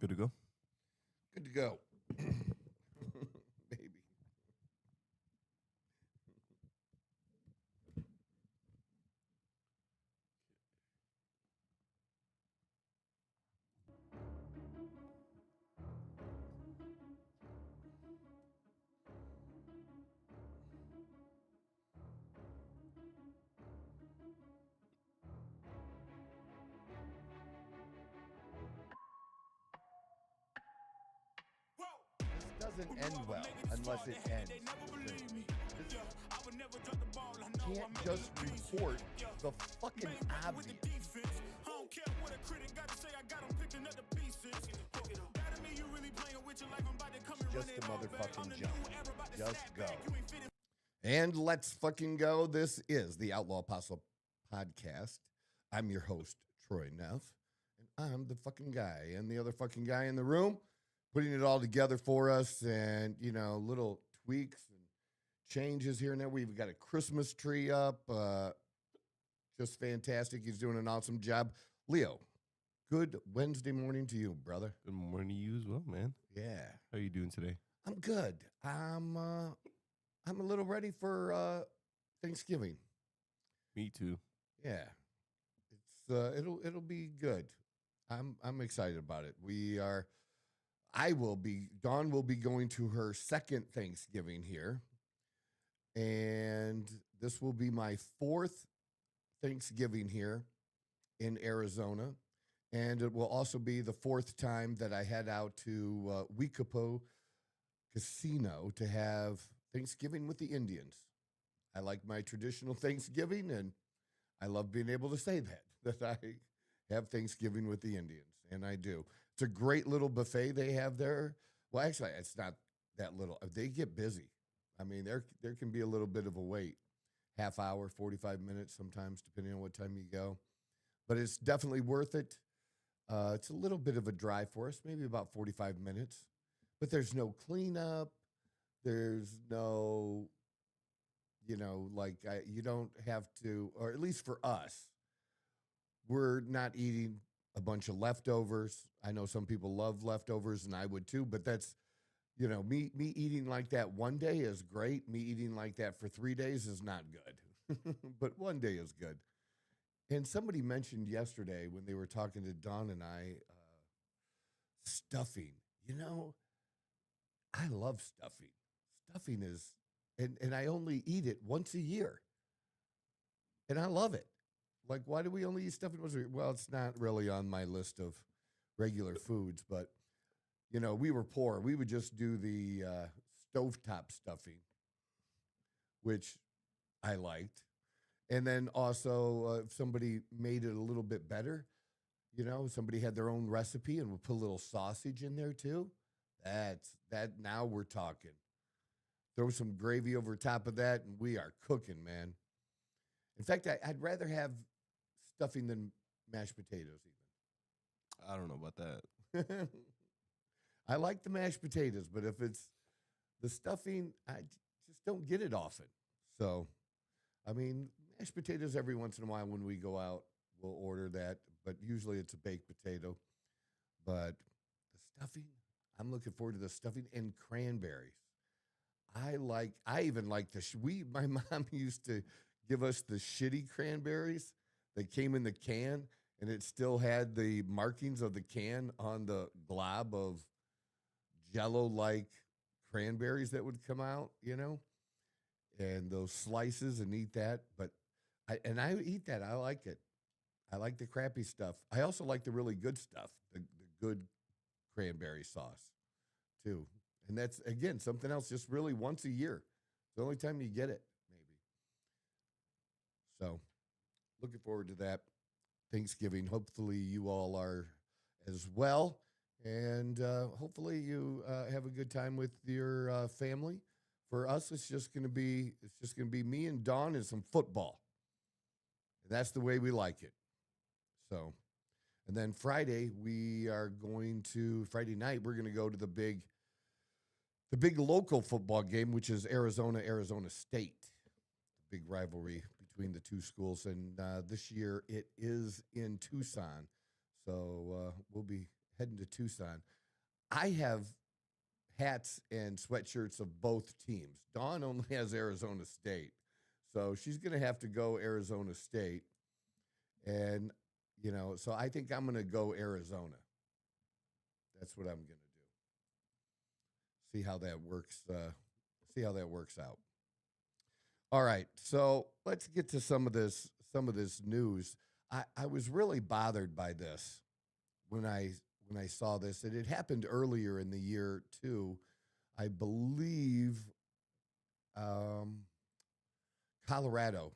Good to go. Good to go. Maybe. Doesn't end well unless it ends. Can't just report the fucking obvious. Just a motherfucking jump. Just go. And let's fucking go. This is the Outlaw Apostle Podcast. I'm your host, Troy Neff, and I'm the fucking guy. And the other fucking guy in the room, putting it all together for us, and, you know, little tweaks and changes here and there. We've got a Christmas tree up. Just fantastic. He's doing an awesome job. Leo, good Wednesday morning to you, brother. Good morning to you as well, man. Yeah. How are you doing today? I'm good. I'm a little ready for Thanksgiving. Me too. Yeah. It's it'll be good. I'm excited about it. Dawn will be going to her second Thanksgiving here. And this will be my fourth Thanksgiving here in Arizona. And it will also be the fourth time that I head out to Weekapo Casino to have Thanksgiving with the Indians. I like my traditional Thanksgiving, and I love being able to say that I have Thanksgiving with the Indians, and I do. It's a great little buffet they have there. Well, actually, it's not that little. They get busy. I mean, there can be a little bit of a wait, half hour, 45 minutes sometimes, depending on what time you go. But it's definitely worth it. It's a little bit of a drive for us, maybe about 45 minutes. But there's no cleanup. There's no, you don't have to, or at least for us, we're not eating a bunch of leftovers. I know some people love leftovers, and I would too, but that's, me eating like that one day is great. Me eating like that for 3 days is not good, but one day is good. And somebody mentioned yesterday when they were talking to Dawn and I, stuffing. I love stuffing. Stuffing is, and I only eat it once a year. And I love it. Like, why do we only eat stuffing once a year? Well, it's not really on my list of regular foods, but, we were poor. We would just do the stovetop stuffing, which I liked. And then also, if somebody made it a little bit better, somebody had their own recipe and would put a little sausage in there too. Now we're talking. Throw some gravy over top of that, and we are cooking, man. In fact, I'd rather have stuffing than mashed potatoes even. I don't know about that. I like the mashed potatoes, but if it's the stuffing, I just don't get it often. So, I mean, mashed potatoes every once in a while when we go out, we'll order that, but usually it's a baked potato. But the stuffing, I'm looking forward to the stuffing and cranberries. I even like my mom used to give us the shitty cranberries that came in the can, and it still had the markings of the can on the glob of Jell-O-like cranberries that would come out, and those slices and eat that. But I eat that. I like it. I like the crappy stuff. I also like the really good stuff, the good cranberry sauce too. And that's, again, something else just really once a year. It's the only time you get it, maybe. So looking forward to that Thanksgiving. Hopefully you all are as well. And hopefully you have a good time with your family. For us, it's just going to be me and Dawn and some football. And that's the way we like it. So, and then Friday night, we're going to go to the big local football game, which is Arizona State. The big rivalry between the two schools. And this year it is in Tucson. So we'll be heading to Tucson. I have hats and sweatshirts of both teams. Dawn only has Arizona State. So she's going to have to go Arizona State. And, so I think I'm going to go Arizona. That's what I'm going to do. See how that works. See how that works out. All right. So let's get to some of this news. I was really bothered by this when I saw this. It had happened earlier in the year too. I believe Colorado,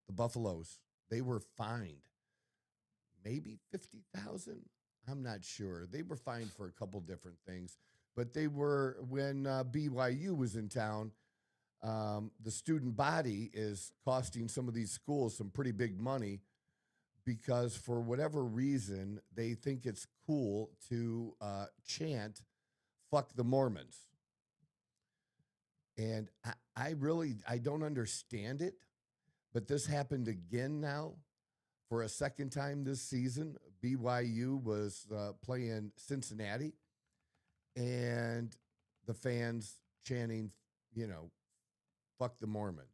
the Buffaloes, they were fined maybe 50,000. I'm not sure. They were fined for a couple different things, but they were when BYU was in town. The student body is costing some of these schools some pretty big money because for whatever reason, they think it's cool to chant, fuck the Mormons. And I don't understand it, but this happened again now for a second time this season. BYU was playing Cincinnati, and the fans chanting, fuck the Mormons.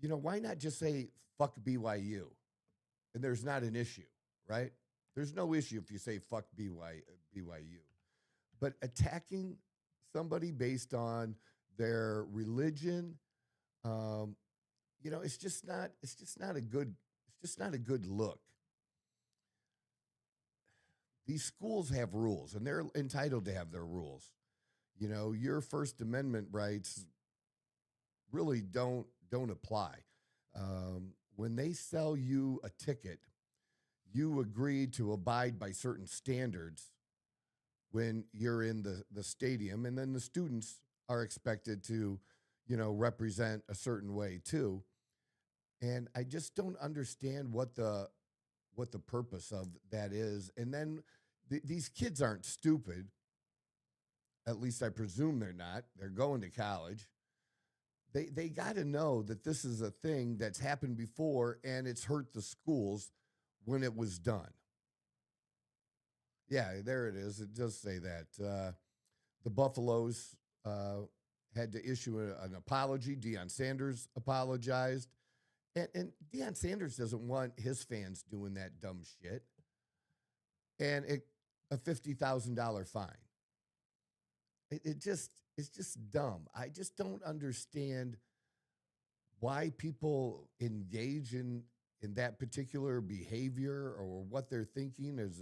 Why not just say fuck BYU? And there's not an issue, right? There's no issue if you say fuck BYU. But attacking somebody based on their religion, it's just not a good look. These schools have rules, and they're entitled to have their rules. Your First Amendment rights really don't apply. When they sell you a ticket, you agree to abide by certain standards when you're in the stadium, and then the students are expected to, represent a certain way too. And I just don't understand what the purpose of that is. And then these kids aren't stupid. At least I presume they're not. They're going to college. They got to know that this is a thing that's happened before, and it's hurt the schools when it was done. Yeah, there it is. It does say that. The Buffaloes had to issue an apology. Deion Sanders apologized. And Deion Sanders doesn't want his fans doing that dumb shit. And a $50,000 fine. It's just dumb. I just don't understand why people engage in that particular behavior or what they're thinking. Is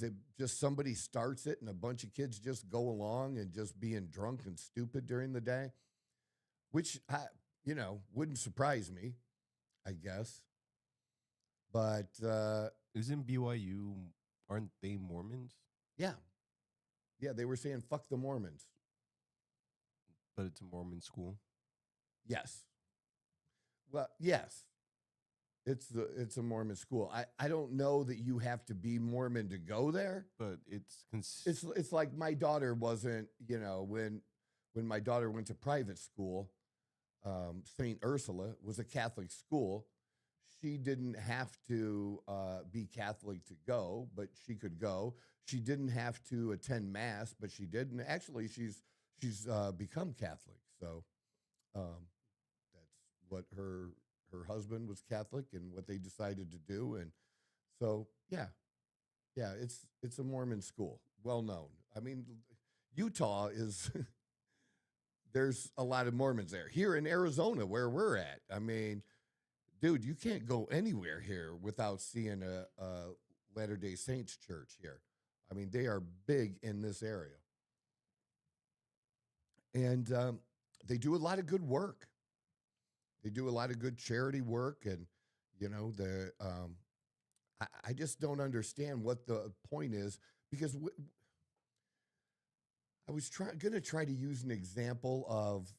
it just somebody starts it and a bunch of kids just go along and just being drunk and stupid during the day? Which, wouldn't surprise me, I guess. But Isn't BYU, aren't they Mormons? yeah. Yeah, they were saying fuck the Mormons. But it's a Mormon school. Yes. Well, yes. It's a Mormon school. I don't know that you have to be Mormon to go there. But It's like my daughter wasn't, when my daughter went to private school, St. Ursula was a Catholic school. She didn't have to be Catholic to go, but she could go. She didn't have to attend Mass, but she did. And actually, she's become Catholic. So that's what her husband was Catholic and what they decided to do. And so, yeah, it's a Mormon school, well known. I mean, Utah is there's a lot of Mormons there. Here in Arizona, where we're at, I mean, dude, you can't go anywhere here without seeing a Latter-day Saints church here. I mean, they are big in this area. And they do a lot of good work. They do a lot of good charity work. And, I just don't understand what the point is, because I was going to try to use an example of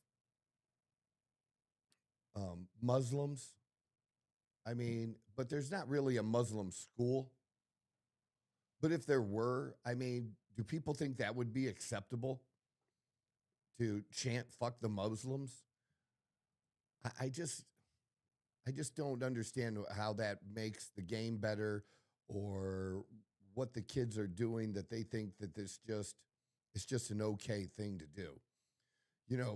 Muslims. I mean, but there's not really a Muslim school. But if there were, I mean, do people think that would be acceptable to chant "fuck the Muslims"? I just don't understand how that makes the game better or what the kids are doing that they think that it's just an okay thing to do.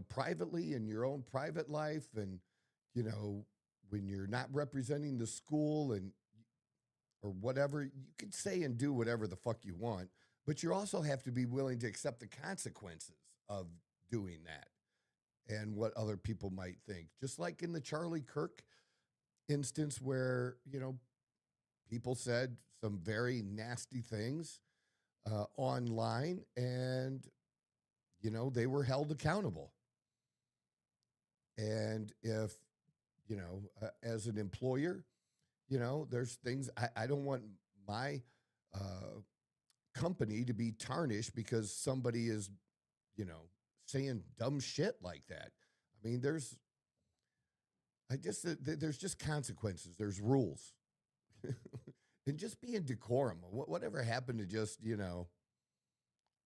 Privately in your own private life, and you know, when you're not representing the school and or whatever, you can say and do whatever the fuck you want, but you also have to be willing to accept the consequences of doing that and what other people might think. Just like in the Charlie Kirk instance where, people said some very nasty things online, and they were held accountable. And if as an employer, there's things I don't want my company to be tarnished because somebody is you know saying dumb shit like that. I mean, there's just consequences, there's rules. And just being decorum. Whatever happened to just,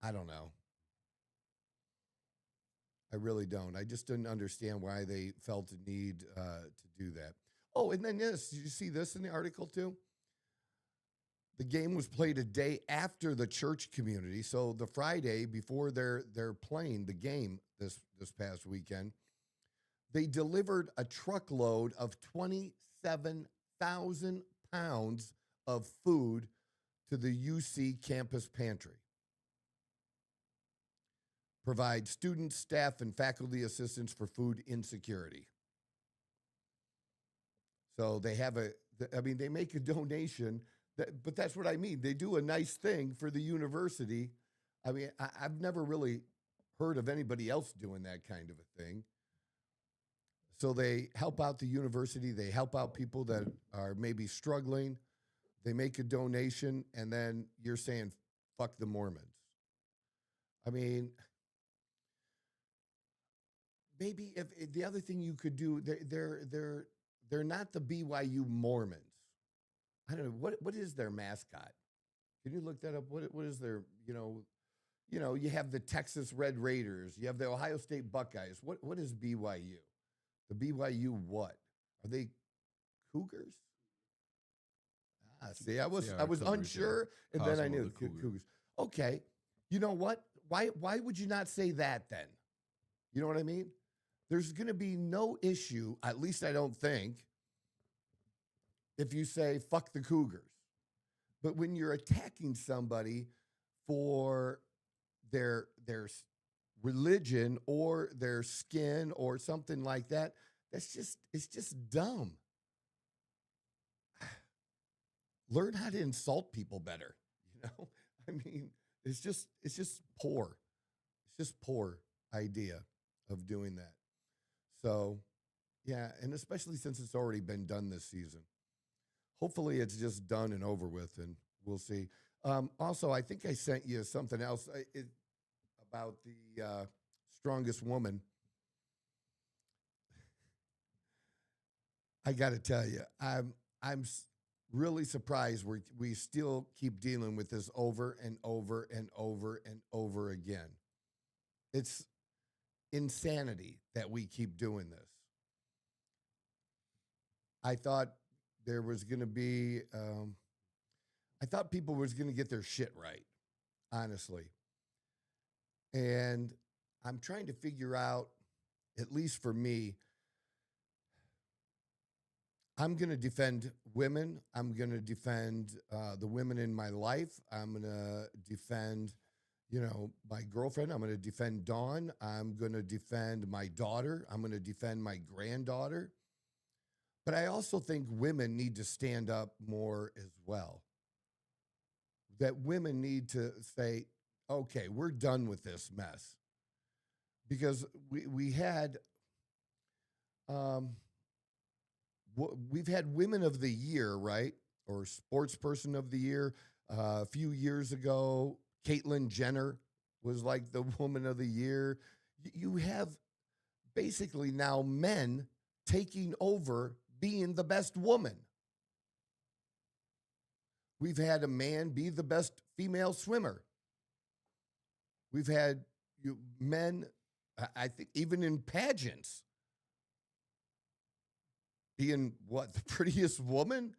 I don't know. I really don't. I just didn't understand why they felt the need to do that. Oh, and then this, did you see this in the article too? The game was played a day after the church community. So the Friday before they're playing the game this past weekend, they delivered a truckload of 27,000 pounds of food to the UC campus pantry. Provide students, staff, and faculty assistance for food insecurity. So they they make a donation, but that's what I mean. They do a nice thing for the university. I mean, I've never really heard of anybody else doing that kind of a thing. So they help out the university. They help out people that are maybe struggling. They make a donation, and then you're saying, fuck the Mormons. I mean, maybe if the other thing you could do, they're not the BYU Mormons. I don't know what is their mascot. Can you look that up? What is their you have the Texas Red Raiders, you have the Ohio State Buckeyes. What is BYU? The BYU what? Are they Cougars? See, I was Cougars, unsure, and then I knew Cougars. Okay, you know what? Why would you not say that then? You know what I mean? There's going to be no issue, at least I don't think, if you say fuck the Cougars. But when you're attacking somebody for their religion or their skin or something like that, it's just dumb. Learn how to insult people better. I mean, it's just poor. It's just poor idea of doing that. So, yeah, and especially since it's already been done this season. Hopefully it's just done and over with, and we'll see. Also, I think I sent you something else about the strongest woman. I got to tell you, I'm really surprised we still keep dealing with this over and over and over and over again. It's insanity that we keep doing this. I thought there was going to be, I thought people was going to get their shit right, honestly. And I'm trying to figure out, at least for me, I'm going to defend women. I'm going to defend the women in my life. I'm going to defend, my girlfriend. I'm going to defend Dawn. I'm going to defend my daughter. I'm going to defend my granddaughter. But I also think women need to stand up more as well. That women need to say, okay, we're done with this mess. Because we've had Women of the Year, right? Or Sports Person of the Year. A few years ago, Caitlyn Jenner was like the Woman of the Year. You have basically now men taking over being the best woman. We've had a man be the best female swimmer. We've had men, I think, even in pageants, being the prettiest woman?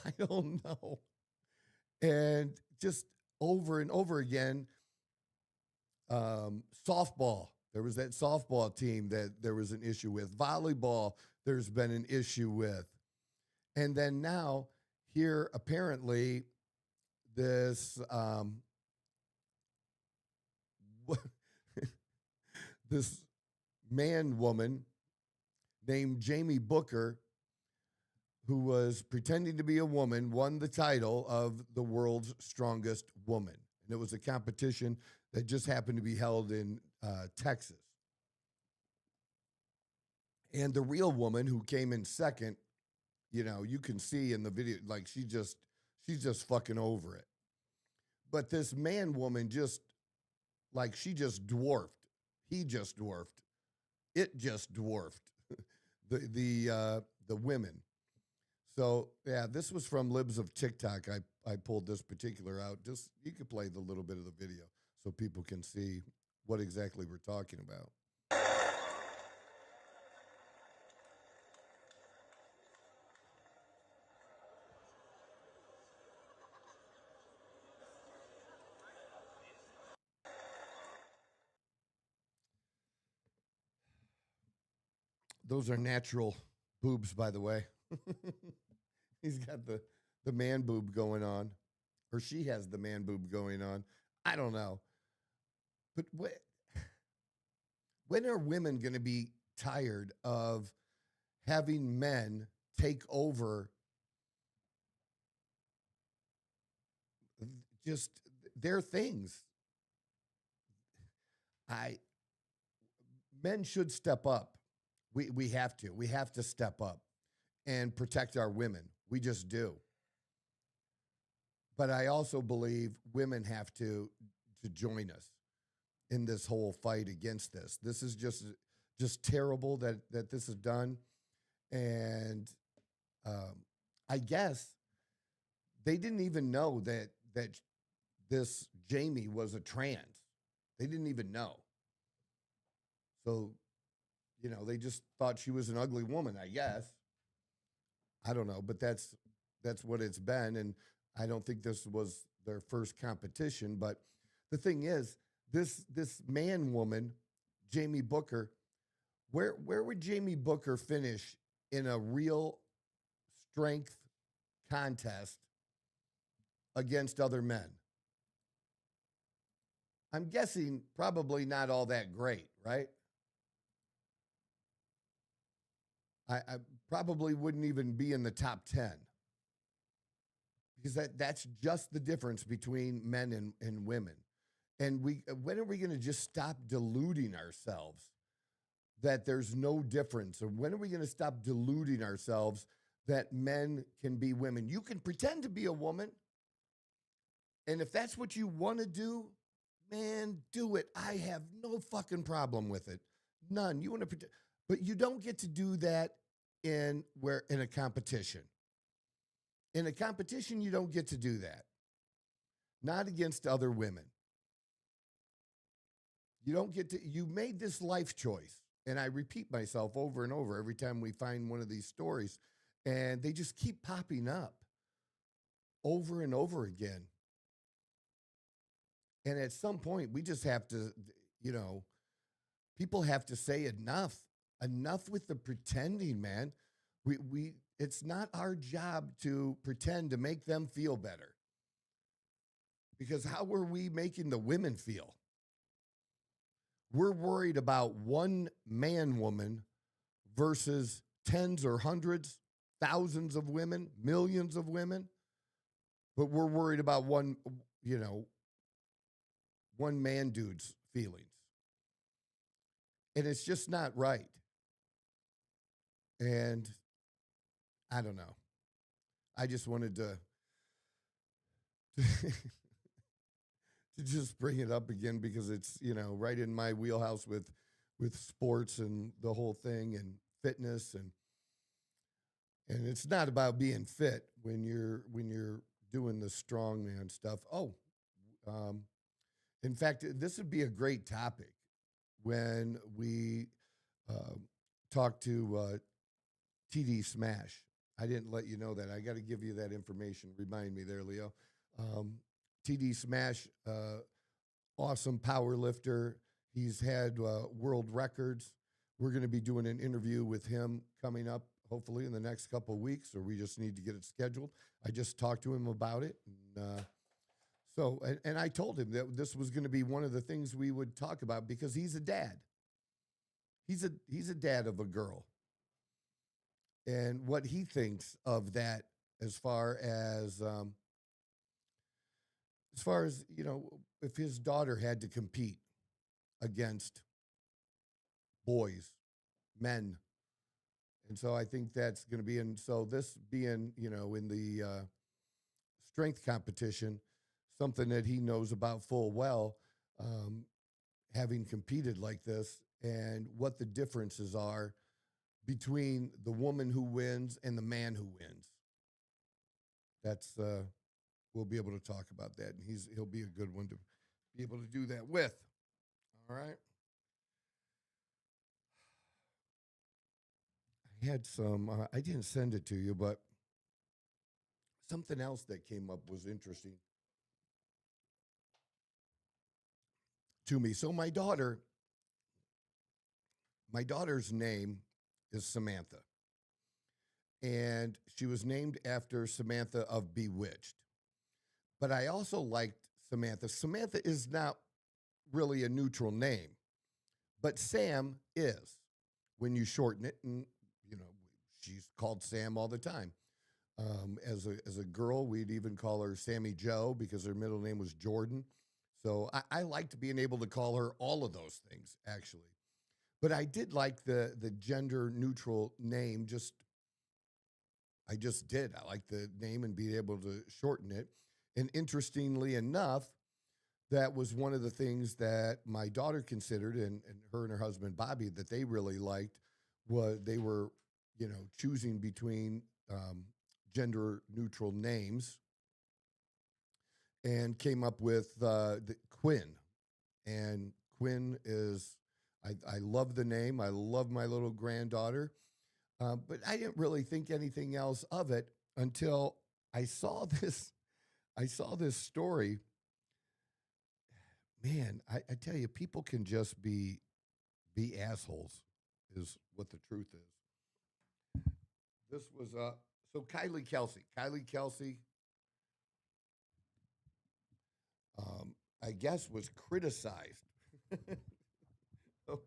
I don't know. And just over and over again, softball. There was that softball team that there was an issue with. Volleyball, there's been an issue with. And then now, here, apparently, this this woman named Jamie Booker, who was pretending to be a woman, won the title of the world's strongest woman. And it was a competition that just happened to be held in Texas. And the real woman who came in second, you can see in the video, like she's just fucking over it. But this woman just, like, she just dwarfed. He just dwarfed. It just dwarfed the women. So yeah, this was from Libs of TikTok. I pulled this particular out. Just you could play the little bit of the video so people can see what exactly we're talking about. Those are natural boobs, by the way. He's got the man boob going on, or she has the man boob going on. I don't know. But when are women going to be tired of having men take over just their things? Men should step up. We have to. We have to step up and protect our women. We just do. But I also believe women have to join us in this whole fight against this. This is just terrible that this is done. And I guess they didn't even know that this Jamie was a trans. They didn't even know. So, they just thought she was an ugly woman, I guess. I don't know, but that's what it's been. And I don't think this was their first competition. But the thing is, this woman, Jamie Booker, where would Jamie Booker finish in a real strength contest against other men? I'm guessing probably not all that great, right? I probably wouldn't even be in the top 10, because that's just the difference between men and women. And when are we going to just stop deluding ourselves that there's no difference? Or when are we going to stop deluding ourselves that men can be women? You can pretend to be a woman, and if that's what you want to do, man, do it. I have no fucking problem with it. None. You want to pretend, but you don't get to do that in a competition. In a competition, you don't get to do that. Not against other women. You don't get to, you made this life choice. And I repeat myself over and over every time we find one of these stories, and they just keep popping up over and over again. And at some point, we just have to, people have to say enough. Enough with the pretending, man. It's not our job to pretend to make them feel better. Because how are we making the women feel? We're worried about one woman versus tens or hundreds, thousands of women, millions of women. But we're worried about one man dude's feelings. And it's just not right. And I don't know. I just wanted to just bring it up again because it's, right in my wheelhouse with sports and the whole thing and fitness, and it's not about being fit when you're doing the strongman stuff. In fact, this would be a great topic when we talk to TD Smash. I didn't let you know that. I got to give you that information. Remind me there, Leo. Um, TD Smash, awesome power lifter. He's had world records. We're going to be doing an interview with him coming up, hopefully in the next couple of weeks, or we just need to get it scheduled. I just talked to him about it. And I told him that this was going to be one of the things we would talk about because he's a dad. He's a dad of a girl, and what he thinks of that as far as if his daughter had to compete against boys, men. And so I think that's going to be so this being, in the strength competition, something that he knows about full well, um, having competed like this, and what the differences are between the woman who wins and the man who wins. That's we'll be able to talk about that, and he'll be a good one to be able to do that with. All right. I had some. I didn't send it to you, but something else that came up was interesting to me. So my daughter's name is Samantha, and she was named after Samantha of Bewitched. But I also liked Samantha. Samantha is not really a neutral name, but Sam is when you shorten it, and you know she's called Sam all the time. As a girl, we'd even call her Sammy Joe because her middle name was Jordan. So I liked being able to call her all of those things, actually. But I did like the gender neutral name. I just did. I like the name and being able to shorten it. And interestingly enough, that was one of the things that my daughter considered, and her and her husband Bobby, that they really liked. Was they were, choosing between gender neutral names, and came up with the Quinn. And Quinn is, I love the name. I love my little granddaughter, but I didn't really think anything else of it until I saw this. I saw this story. Man, I tell you, people can just be assholes, is what the truth is. This was so Kylie Kelsey. Kylie Kelsey, I guess, was criticized. Okay,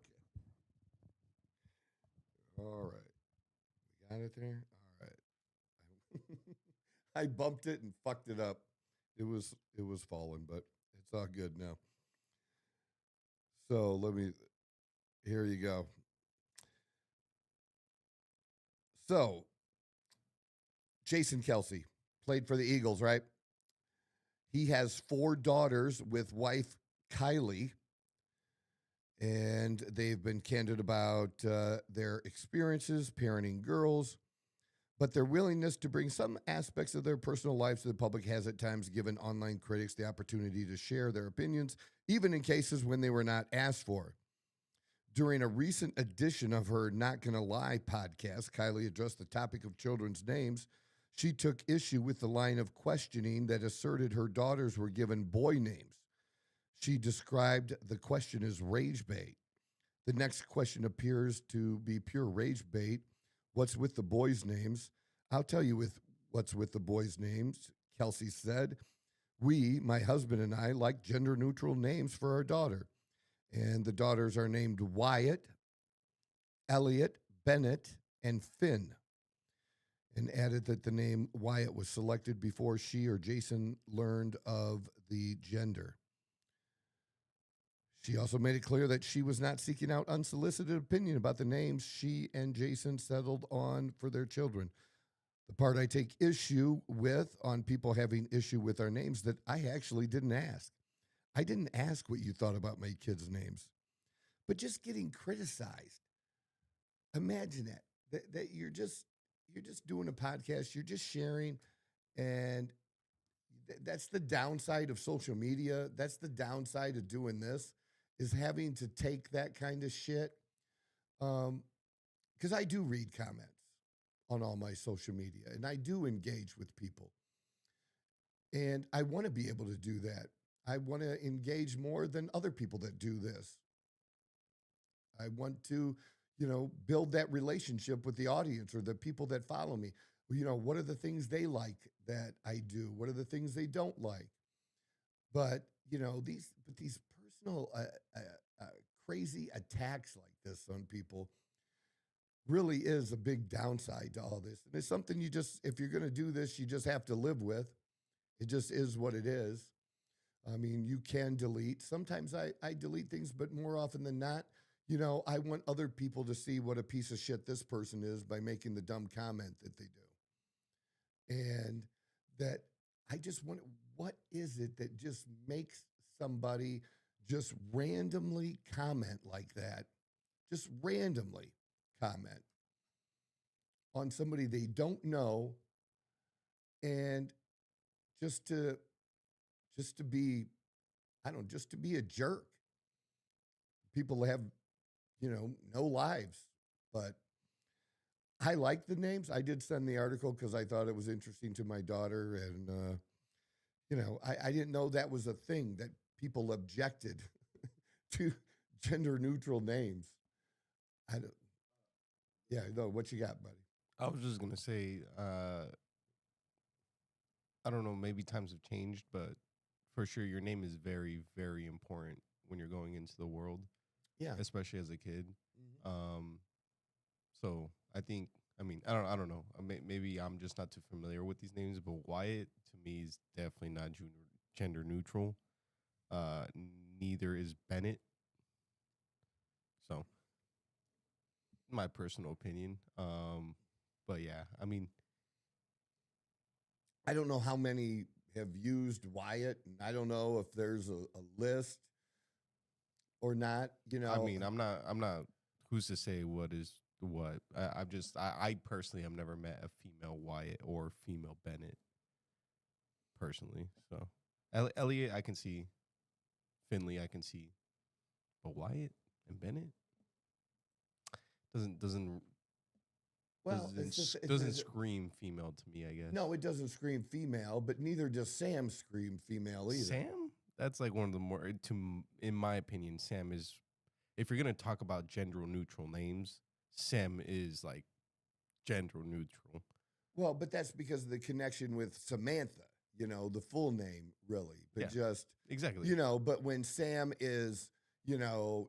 all right, we got it there. All right, I bumped it and fucked it up. It was falling, but it's all good now. So let me. Here you go. So Jason Kelsey played for the Eagles, right? He has four daughters with wife Kylie, and they've been candid about their experiences parenting girls, but their willingness to bring some aspects of their personal lives to the public has at times given online critics the opportunity to share their opinions, even in cases when they were not asked for. During a recent edition of her Not Gonna Lie podcast, Kylie addressed the topic of children's names. She took issue with the line of questioning that asserted her daughters were given boy names. She described the question as rage bait. The next question appears to be pure rage bait. What's with the boys' names? I'll tell you what's with the boys' names, Kelsey said. We, my husband and I, like gender neutral names for our daughter. And the daughters are named Wyatt, Elliot, Bennett, and Finn. And added that the name Wyatt was selected before she or Jason learned of the gender. She also made it clear that she was not seeking out unsolicited opinion about the names she and Jason settled on for their children. The part I take issue with on people having issue with our names that I actually didn't ask. I didn't ask what you thought about my kids' names, but just getting criticized. Imagine that you're just doing a podcast, you're just sharing, and that's the downside of social media. That's the downside of doing this, is having to take that kind of shit. Because I do read comments on all my social media, and I do engage with people. And I want to be able to do that. I want to engage more than other people that do this. I want to, build that relationship with the audience or the people that follow me. What are the things they like that I do? What are the things they don't like? But these personal, uh, crazy attacks like this on people really is a big downside to all this. And it's something if you're going to do this, you just have to live with. It just is what it is. I mean, you can delete. Sometimes I delete things, but more often than not, I want other people to see what a piece of shit this person is by making the dumb comment that they do. And that I just want, what is it that just makes somebody just randomly comment like that? Just randomly comment on somebody they don't know, and just to just to be, I don't know, just to be a jerk. People have, no lives. But I like the names. I did send the article because I thought it was interesting to my daughter. And, I didn't know that was a thing, that people objected to gender neutral names. I don't, yeah, no, what you got, buddy? I was just gonna say, I don't know, maybe times have changed, but for sure, your name is very, very important when you're going into the world, Yeah. especially as a kid. Mhm. Um, so I think, I mean, I don't know. Maybe I'm just not too familiar with these names, but Wyatt to me is definitely not gender neutral. Uh, Neither is Bennett. So, my personal opinion. But yeah, I mean, I don't know how many have used Wyatt, and I don't know if there's a list or not. I'm not. Who's to say what is what? I personally have never met a female Wyatt or female Bennett personally. So, Elliot, I can see. Finley, I can see. But Wyatt and Bennett doesn't doesn't Well, it's just doesn't scream female to me. I guess. no, it doesn't scream female, but neither does Sam scream female either. Sam, that's like one of the more in my opinion. Sam is, if you're gonna talk about gender neutral names, Sam is like gender neutral. Well, but that's because of the connection with Samantha, the full name, really. But Yeah, just, exactly. but when Sam is,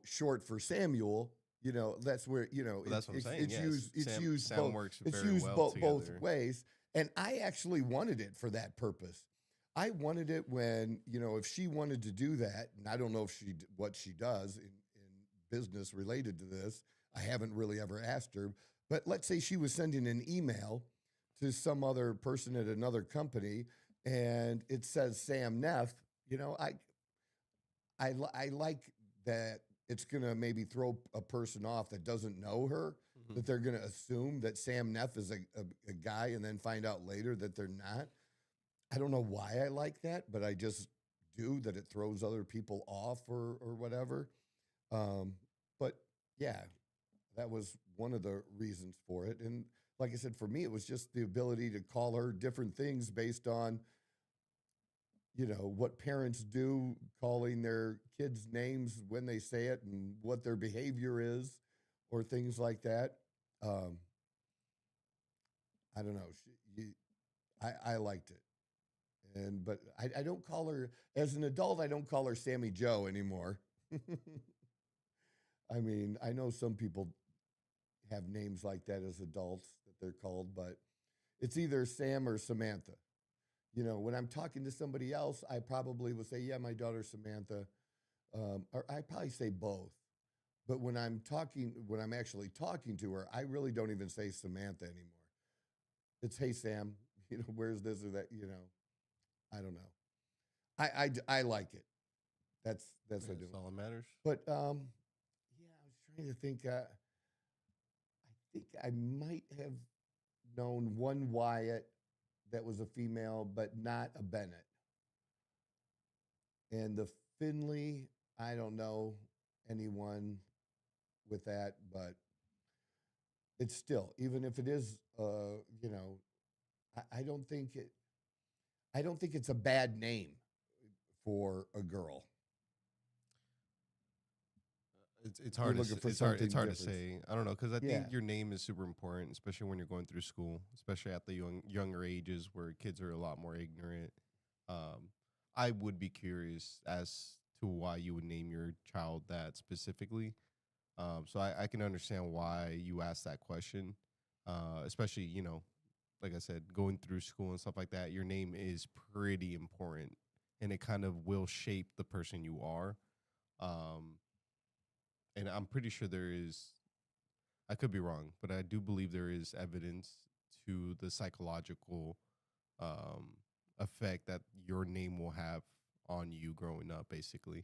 short for Samuel, that's where, But that's what I'm saying. it's Yes, used, Sam both, works it's very used well both together. ways. And I actually wanted it for that purpose. I wanted it when, if she wanted to do that, and I don't know if what she does in business related to this. I haven't really ever asked her, but let's say she was sending an email to some other person at another company, and it says Sam Neff. I like that it's gonna maybe throw a person off that doesn't know her, Mhm. that they're gonna assume that Sam Neff is a guy, and then find out later that they're not. I don't know why I like that, but I just do, that it throws other people off or whatever. Um, but yeah, that was one of the reasons for it. And like I said, for me, it was just the ability to call her different things based on, what parents do, calling their kids names when they say it and what their behavior is, or things like that. Um, I don't know. I liked it. But I don't call her, as an adult, I don't call her Sammy Joe anymore. I mean, I know some people have names like that as adults that they're called, but it's either Sam or Samantha. When I'm talking to somebody else, I probably will say, "Yeah, my daughter's Samantha," or I probably say both. But when I'm actually talking to her, I really don't even say Samantha anymore. It's, "Hey Sam, where's this or that?" I don't know. I like it. That's what I do. That's all that matters. But yeah, I was trying to think. I think I might have known one Wyatt that was a female, but not a Bennett. And the Finley, I don't know anyone with that, but it's still, even if it is, I don't think it. I don't think it's a bad name for a girl. It's You're hard to looking for it's something hard to different. say. I don't know because I Yeah. think your name is super important, especially when you're going through school, especially at the younger ages where kids are a lot more ignorant. Um, I would be curious as to why you would name your child that specifically. So I can understand why you asked that question, especially like I said, going through school and stuff like that. Your name is pretty important, and it kind of will shape the person you are. Um, and I'm pretty sure there is. I could be wrong, but I do believe there is evidence to the psychological um, effect that your name will have on you growing up. Basically,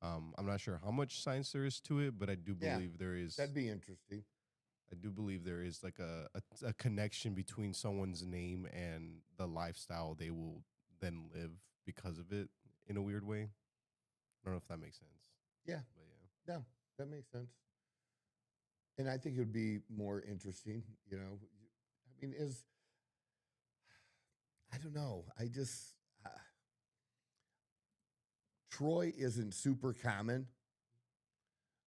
I'm not sure how much science there is to it, but I do Yeah. believe there is. That'd be interesting. I do believe there is like a connection between someone's name and the lifestyle they will then live because of it in a weird way. I don't know if that makes sense, Yeah. but yeah. No, that makes sense. And I think it would be more interesting, I mean, I don't know. Uh, Troy isn't super common.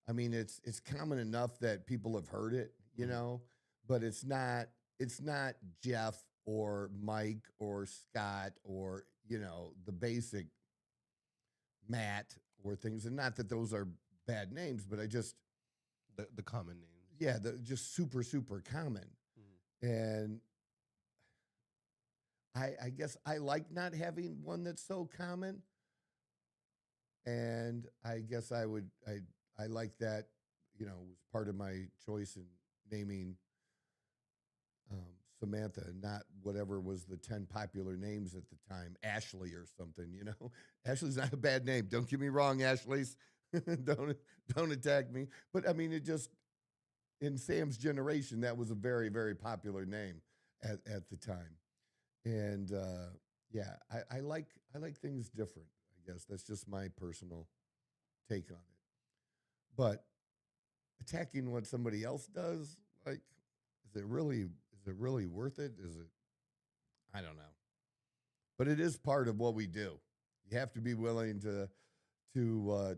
I mean, it's common enough that people have heard it, Mhm. but it's not Jeff or Mike or Scott or, the basic Matt or things. And not that those are bad names, but I just The common names. yeah, the just super, super common. Mhm. And I guess I like not having one that's so common. And I guess I like that, was part of my choice in naming um, Samantha, not whatever was the 10 popular names at the time, Ashley or something, Ashley's not a bad name. Don't get me wrong, Ashley's. don't don't attack me. But I mean, it just in Sam's generation, that was a very, very popular name at the time. And yeah, I like things different. I guess that's just my personal take on it. But attacking what somebody else does, like, is it really worth it? Is it? I don't know. But it is part of what we do. You have to be willing to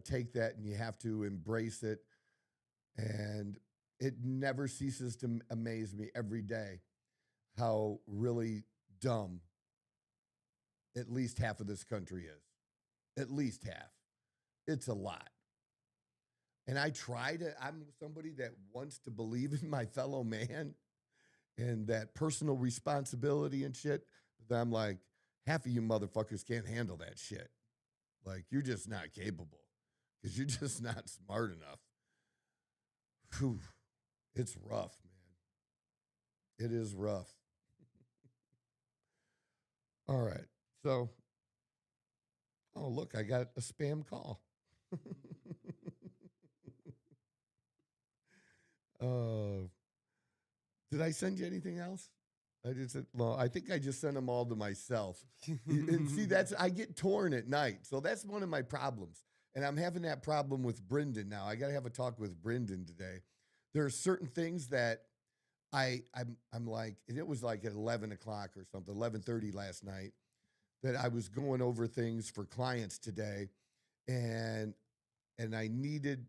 take that, and you have to embrace it. And it never ceases to amaze me every day how really dumb at least half of this country is. At least half. It's a lot. And I'm somebody that wants to believe in my fellow man and that personal responsibility and shit. But I'm like, half of you motherfuckers can't handle that shit. Like, you're just not capable because you're just not smart enough. Whew, it's rough, man. It is rough. All right. So, oh, look, I got a spam call. uh, did I send you anything else? I just said, well, I think I just sent them all to myself. And see, I get torn at night. So that's one of my problems. And I'm having that problem with Brendan now. I got to have a talk with Brendan today. There are certain things that I'm like, and it was like at 11 o'clock or something, 11:30 last night, that I was going over things for clients today, and I needed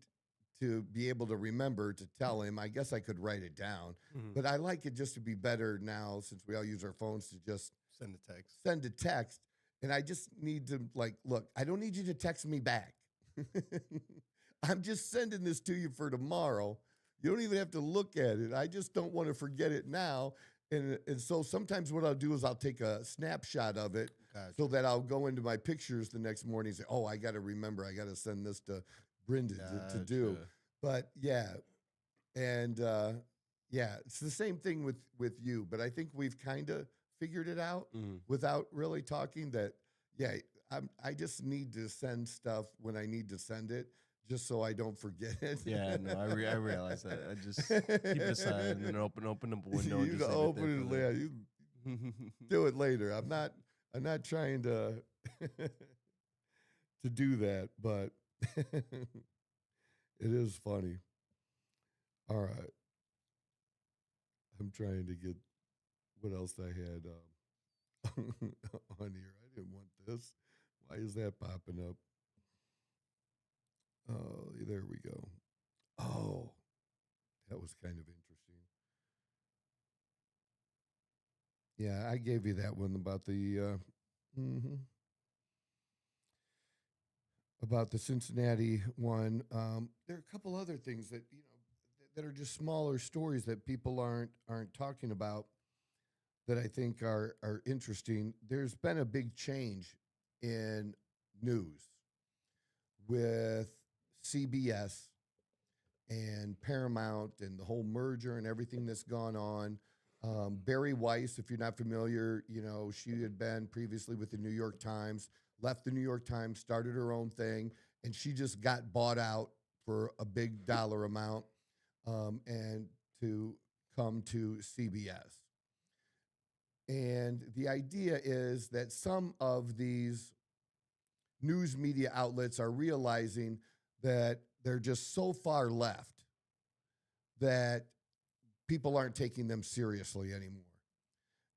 to be able to remember to tell him. I guess I could write it down, Mhm. but I like it just to be better now since we all use our phones to just Send a text. send a text. And I just need to like, look, I don't need you to text me back. I'm just sending this to you for tomorrow. You don't even have to look at it. I just don't want to forget it now. And so sometimes what I'll do is I'll take a snapshot of it so Gotcha. that I'll go into my pictures the next morning and say, oh, I got to remember, I got to send this to Brenda to do. Gotcha. But yeah, and yeah, it's the same thing with you. But I think we've kind of figured it out Mhm. without really talking. That yeah, I just need to send stuff when I need to send it, just so I don't forget it. Yeah, no, I realize that. I just keep it aside and then open up a window and You just leave it there open for it, yeah, that. you do it later. I'm not trying to to do that, but it is funny. All right, I'm trying to get what else I had. on here. I didn't want this. Why is that popping up? Oh, there we go. Oh, that was kind of interesting. Yeah, I gave you that one mhm, about the Cincinnati one. There are a couple other things that that are just smaller stories that people aren't talking about that I think are interesting. There's been a big change in news with CBS and Paramount and the whole merger and everything that's gone on. Barry Weiss, if you're not familiar, she had been previously with the New York Times, left the New York Times, started her own thing, and she just got bought out for a big dollar amount and to come to CBS. And the idea is that some of these news media outlets are realizing that they're just so far left that people aren't taking them seriously anymore.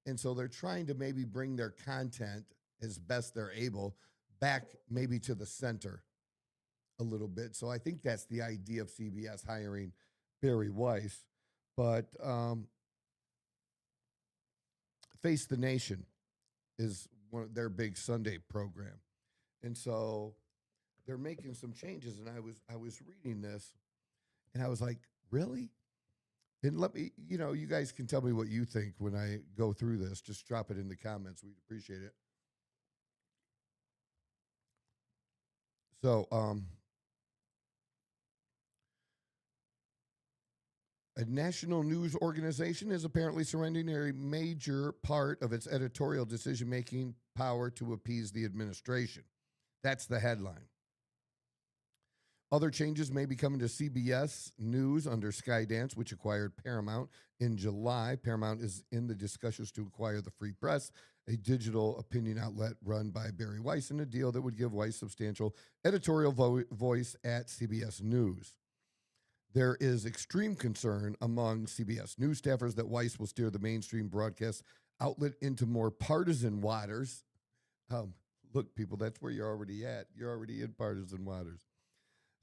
And so they're trying to maybe bring their content as best they're able back maybe to the center a little bit. So I think that's the idea of CBS hiring Barry Weiss. But Face the Nation is one of their big Sunday program. And so they're making some changes. And I was reading this and I was like, really? And let me, you guys can tell me what you think when I go through this. Just drop it in the comments. We'd appreciate it. So, a national news organization is apparently surrendering a major part of its editorial decision making power to appease the administration. That's the headline. Other changes may be coming to CBS News under Skydance, which acquired Paramount in July. Paramount is in the discussions to acquire the Free Press, a digital opinion outlet run by Barry Weiss, in a deal that would give Weiss substantial editorial voice at CBS News. There is extreme concern among CBS News staffers that Weiss will steer the mainstream broadcast outlet into more partisan waters. Look, people, that's where you're already at. You're already in partisan waters.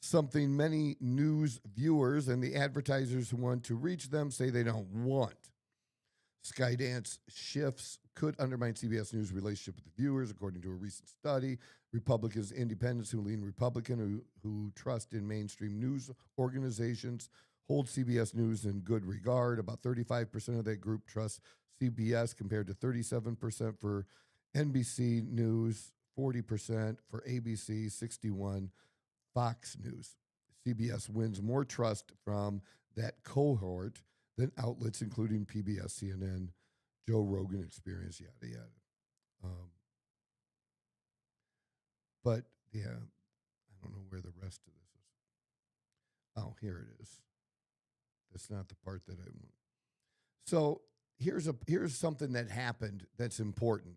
Something many news viewers and the advertisers who want to reach them say they don't want. Skydance shifts could undermine CBS News' relationship with the viewers, according to a recent study. Republicans, independents who lean Republican, who trust in mainstream news organizations, hold CBS News in good regard. About 35% of that group trusts CBS, compared to 37% for NBC News, 40% for ABC, 61% Fox News. CBS wins more trust from that cohort than outlets including PBS, CNN, Joe Rogan Experience, yada, yada. But, yeah, I don't know where the rest of this is. Oh, here it is. That's not the part that I want. So here's something that happened that's important.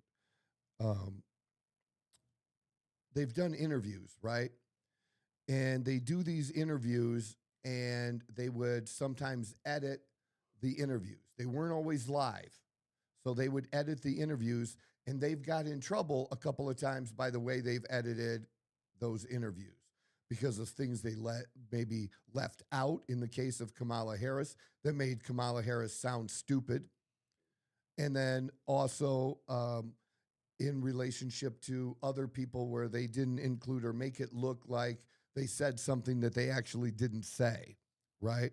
They've done interviews, right? And they do these interviews and they would sometimes edit the interviews. They weren't always live. So they would edit the interviews, and they've got in trouble a couple of times by the way they've edited those interviews because of things they maybe left out in the case of Kamala Harris that made Kamala Harris sound stupid. And then also in relationship to other people where they didn't include or make it look like they said something that they actually didn't say, right?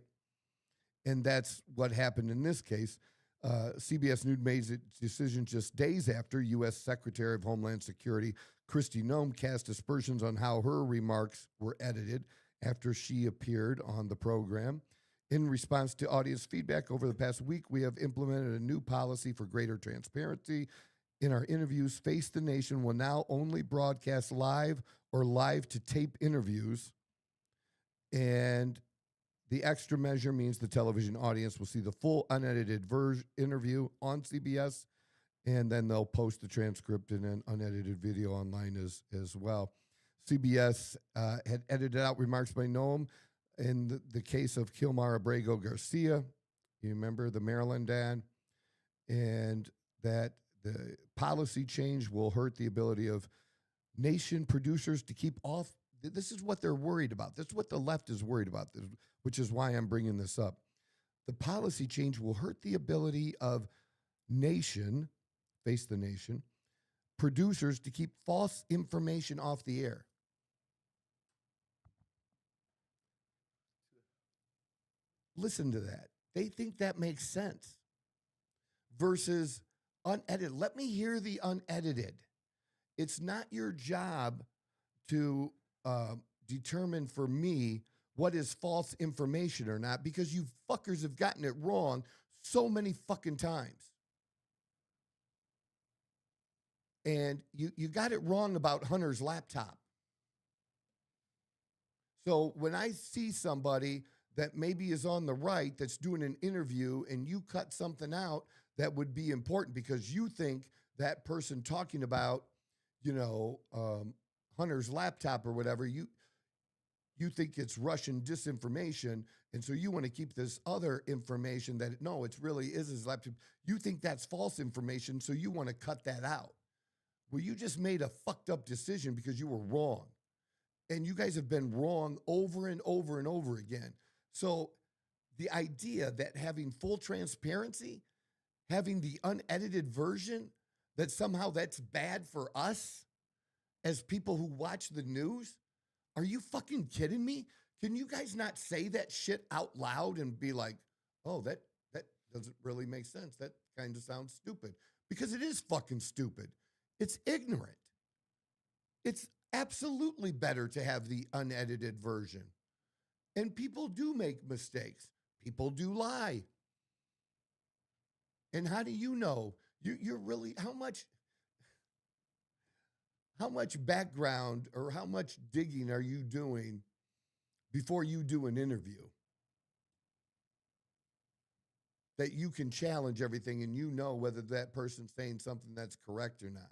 And that's what happened in this case. CBS News made its decision just days after U.S. Secretary of Homeland Security Kristi Noem cast aspersions on how her remarks were edited after she appeared on the program. In response to audience feedback over the past week, we have implemented a new policy for greater transparency. In our interviews, Face the Nation will now only broadcast live or live to tape interviews. And the extra measure means the television audience will see the full unedited interview on CBS, and then they'll post the transcript and an unedited video online as well. CBS had edited out remarks by Noem in the case of Kilmar Abrego Garcia. You remember the Maryland dad? And that the policy change will hurt the ability of nation producers to keep off. This is what they're worried about. This is what the left is worried about, which is why I'm bringing this up. The policy change will hurt the ability of face the nation, producers to keep false information off the air. Listen to that. They think that makes sense versus unedited. Let me hear the unedited. It's not your job to determine for me what is false information or not, because you fuckers have gotten it wrong so many fucking times. And you got it wrong about Hunter's laptop. So when I see somebody that maybe is on the right that's doing an interview and you cut something out that would be important because you think that person talking about, Hunter's laptop or whatever, you think it's Russian disinformation, and so you want to keep this other information that, no, it really is his laptop. You think that's false information, so you want to cut that out. Well, you just made a fucked up decision because you were wrong. And you guys have been wrong over and over and over again. So the idea that having full transparency, having the unedited version, that somehow that's bad for us as people who watch the news, are you fucking kidding me? Can you guys not say that shit out loud and be like, oh, that doesn't really make sense. That kind of sounds stupid. Because it is fucking stupid. It's ignorant. It's absolutely better to have the unedited version. And people do make mistakes. People do lie. And how do you know? You're really, how much background or how much digging are you doing before you do an interview? That you can challenge everything and you know whether that person's saying something that's correct or not.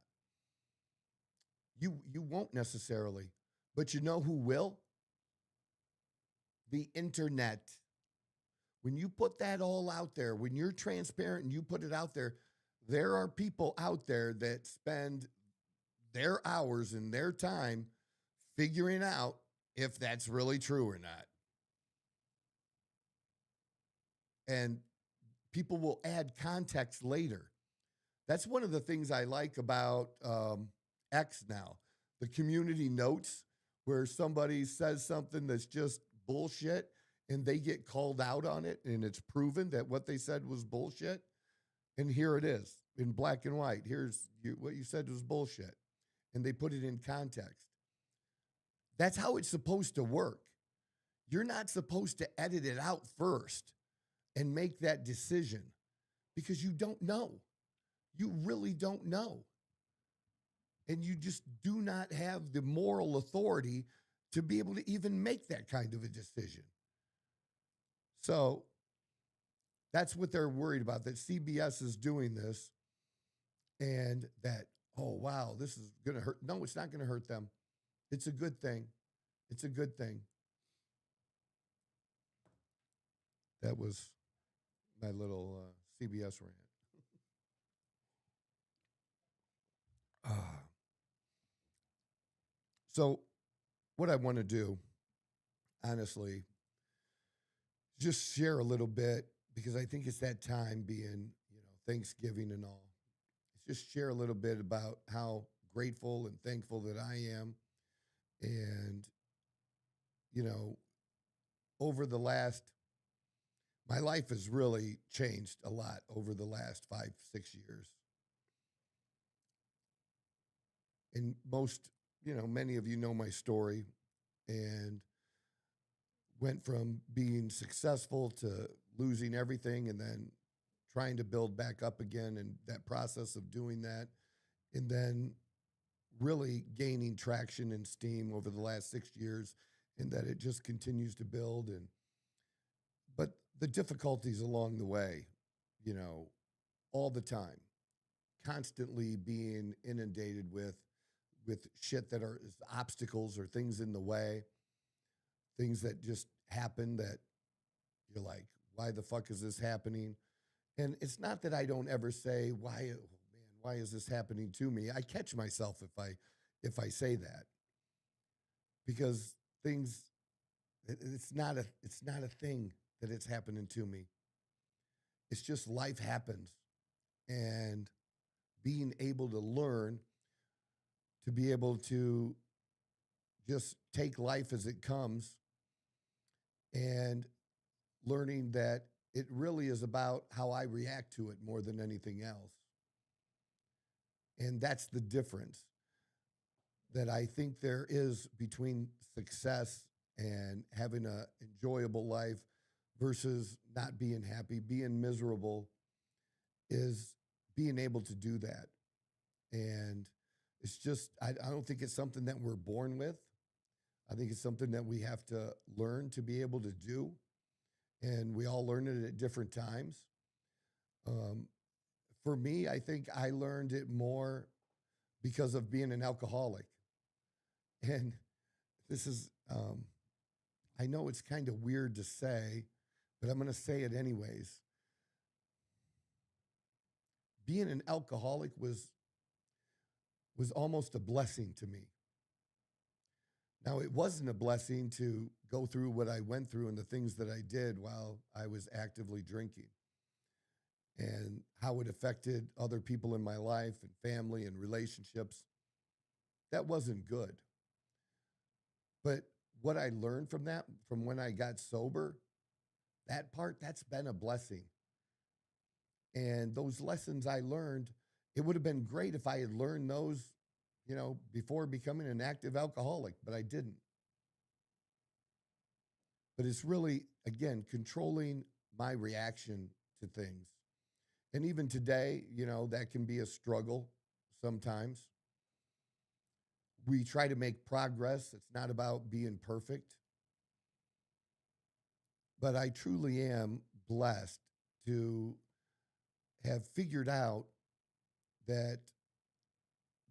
You won't necessarily, but you know who will? The internet. When you put that all out there, when you're transparent and you put it out there, there are people out there that spend their hours and their time figuring out if that's really true or not. And people will add context later. That's one of the things I like about X now, the community notes, where somebody says something that's just bullshit and they get called out on it and it's proven that what they said was bullshit. And here it is in black and white. Here's what you said was bullshit. And they put it in context. That's how it's supposed to work. You're not supposed to edit it out first and make that decision because you don't know. You really don't know. And you just do not have the moral authority to be able to even make that kind of a decision. So that's what they're worried about, that CBS is doing this and that, oh, wow, this is going to hurt. No, it's not going to hurt them. It's a good thing. It's a good thing. That was my little CBS rant. So what I want to do, honestly, just share a little bit, because I think it's that time being, Thanksgiving and all. Just share a little bit about how grateful and thankful that I am. And, over the last, my life has really changed a lot over the last 5-6 years. And many of you know my story, and went from being successful to losing everything and then trying to build back up again, and that process of doing that, and then really gaining traction and steam over the last 6 years, and that it just continues to build. But the difficulties along the way, all the time, constantly being inundated with shit that are obstacles or things in the way, things that just happen that you're like, why the fuck is this happening? And it's not that I don't ever say, why why is this happening to me? I catch myself if I say that because things it's not a thing that it's happening to me. It's just life happens, and being able to learn to be able to just take life as it comes and learning that it really is about how I react to it more than anything else. And that's the difference that I think there is between success and having a enjoyable life versus not being happy, being miserable is being able to do that. And it's just, I don't think it's something that we're born with. I think it's something that we have to learn to be able to do. And we all learn it at different times. Um, for me, I think I learned it more because of being an alcoholic. And this is, I know it's kind of weird to say, but I'm going to say it anyways. Being an alcoholic was almost a blessing to me. Now, it wasn't a blessing to go through what I went through and the things that I did while I was actively drinking and how it affected other people in my life and family and relationships. That wasn't good. But what I learned from that, from when I got sober, that part, that's been a blessing. And those lessons I learned, it would have been great if I had learned those, before becoming an active alcoholic, but I didn't. But it's really, again, controlling my reaction to things. And even today, that can be a struggle sometimes. We try to make progress. It's not about being perfect. But I truly am blessed to have figured out that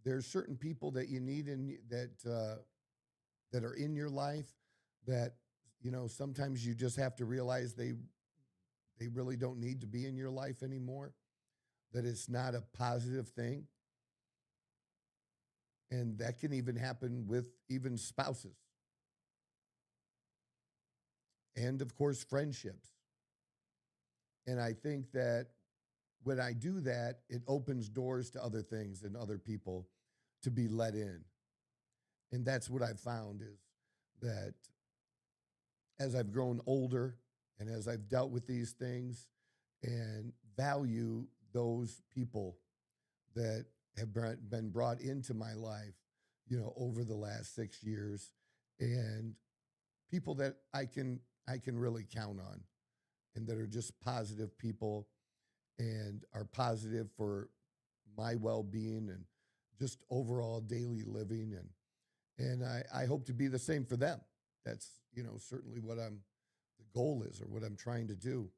there's certain people that you need that are in your life that sometimes you just have to realize they really don't need to be in your life anymore, that it's not a positive thing. And that can even happen with even spouses. And of course, friendships. And I think that when I do that, it opens doors to other things and other people to be let in. And that's what I've found is that as I've grown older and as I've dealt with these things and value those people that have been brought into my life, over the last 6 years, and people that I can really count on and that are just positive people and are positive for my well-being and just overall daily living. And I hope to be the same for them. That's, certainly what the goal is or what I'm trying to do.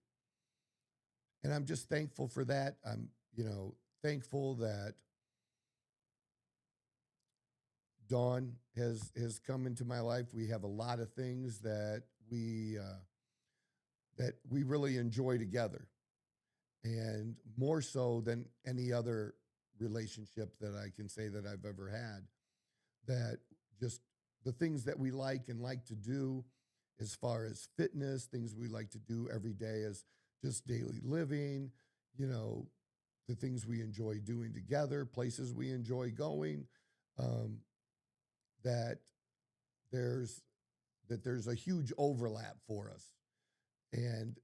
And I'm just thankful for that. I'm, thankful that Dawn has come into my life. We have a lot of things that we really enjoy together, and more so than any other relationship that I can say that I've ever had. That just the things that we like and like to do as far as fitness, things we like to do every day as just daily living, the things we enjoy doing together, places we enjoy going, that there's there's a huge overlap for us. And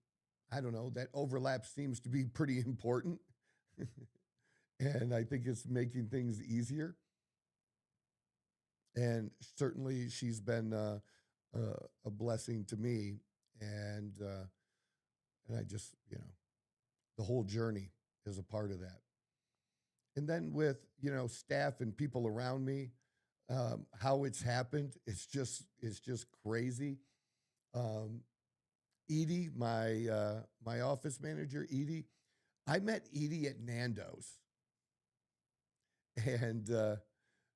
I don't know, that overlap seems to be pretty important. And I think it's making things easier. And certainly she's been a blessing to me. And I just, the whole journey is a part of that. And then with, staff and people around me, how it's happened, it's just crazy. Edie, my office manager, Edie, I met Edie at Nando's. And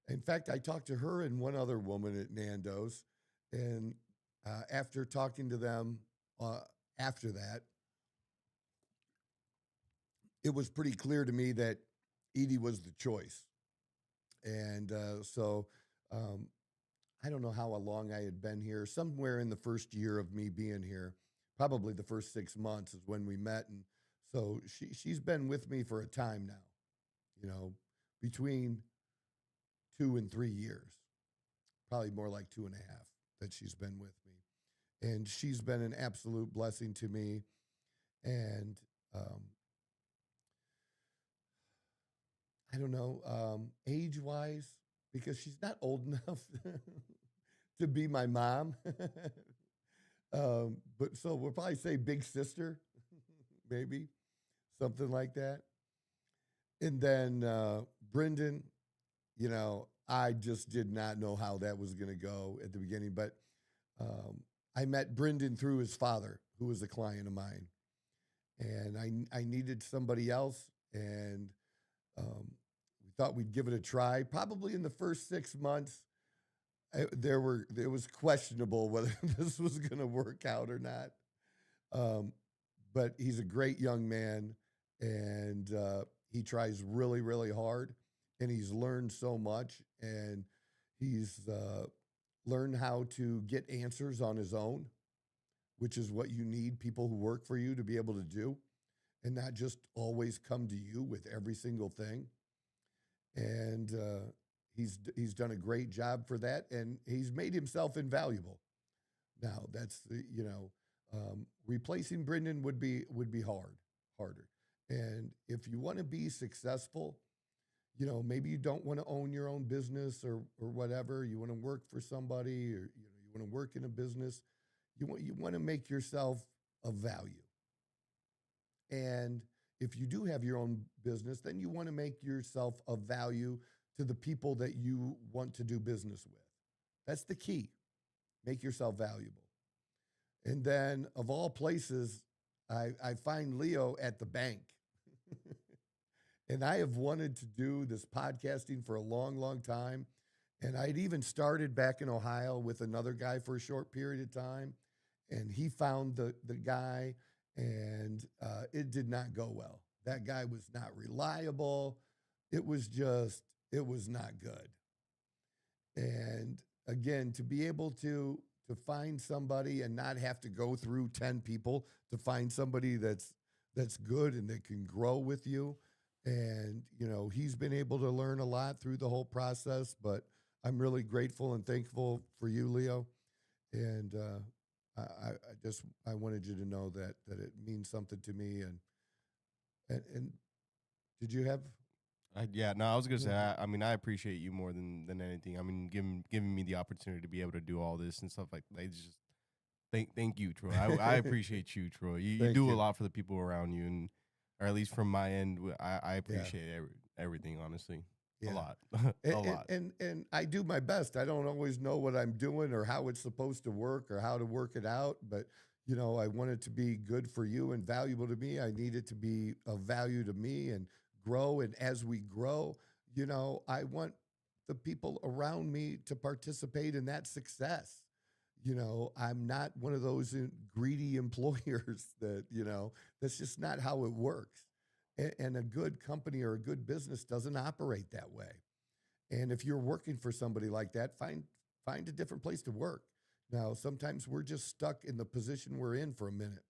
in fact, I talked to her and one other woman at Nando's. And after talking to them after that, it was pretty clear to me that Edie was the choice. And so um, I don't know how long I had been here. Somewhere in the first year of me being here, probably the first 6 months is when we met. And so she's been with me for a time now, you know, between 2 and 3 years, probably more like 2.5 that she's been with me. And she's been an absolute blessing to me. And um, I don't know, age wise, because she's not old enough to be my mom. But so we'll probably say big sister, maybe something like that. And then Brendan, I just did not know how that was going to go at the beginning, but um, I met Brendan through his father, who was a client of mine, and I needed somebody else, and we thought we'd give it a try. Probably in the first 6 months, it was questionable whether this was going to work out or not. Um, but he's a great young man, and he tries really, really hard, and he's learned so much, and he's learned how to get answers on his own, which is what you need people who work for you to be able to do, and not just always come to you with every single thing. And he's done a great job for that, and he's made himself invaluable. Now that's replacing Brendan would be harder. And if you want to be successful, maybe you don't want to own your own business or whatever. You want to work for somebody, or you want to work in a business. You want to make yourself of value. And if you do have your own business, then you want to make yourself of value to the people that you want to do business with. That's the key. Make yourself valuable. And then, of all places, I find Leo at the bank. And I have wanted to do this podcasting for a long, long time. And I'd even started back in Ohio with another guy for a short period of time. And he found the guy, and it did not go well. That guy was not reliable. It was not good. And again, to be able to find somebody and not have to go through 10 people to find somebody that's good and that can grow with you. And he's been able to learn a lot through the whole process, but I'm really grateful and thankful for you, Leo. And I wanted you to know that it means something to me. And did you have? Yeah, no, I was gonna say. Yeah. I mean, I appreciate you more than anything. I mean, giving me the opportunity to be able to do all this and stuff like that. It's just thank you, Troy. I appreciate you, Troy. You Thank do a you. lot for the people around you, and or at least from my end, I Yeah. appreciate everything. Honestly, a Yeah. lot, And, a lot. and I do my best. I don't always know what I'm doing or how it's supposed to work or how to work it out, but I want it to be good for you and valuable to me. I need it to be of value to me and grow. And as we grow, I want the people around me to participate in that success. I'm not one of those greedy employers that's just not how it works. And a good company or a good business doesn't operate that way. And if you're working for somebody like that, find a different place to work. Now, sometimes we're just stuck in the position we're in for a minute,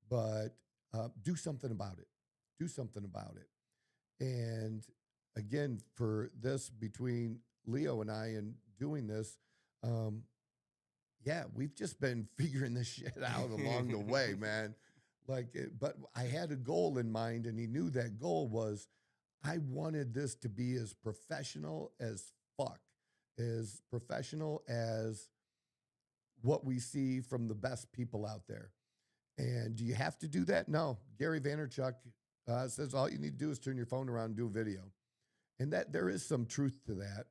but do something about it. Do something about it. And again, for this, between Leo and I and doing this, um, yeah, we've just been figuring this shit out along the way, man. But I had a goal in mind, and he knew that goal was I wanted this to be as professional as fuck, as professional as what we see from the best people out there. And do you have to do that? No. Gary Vaynerchuk says all you need to do is turn your phone around and do a video. And that there is some truth to that.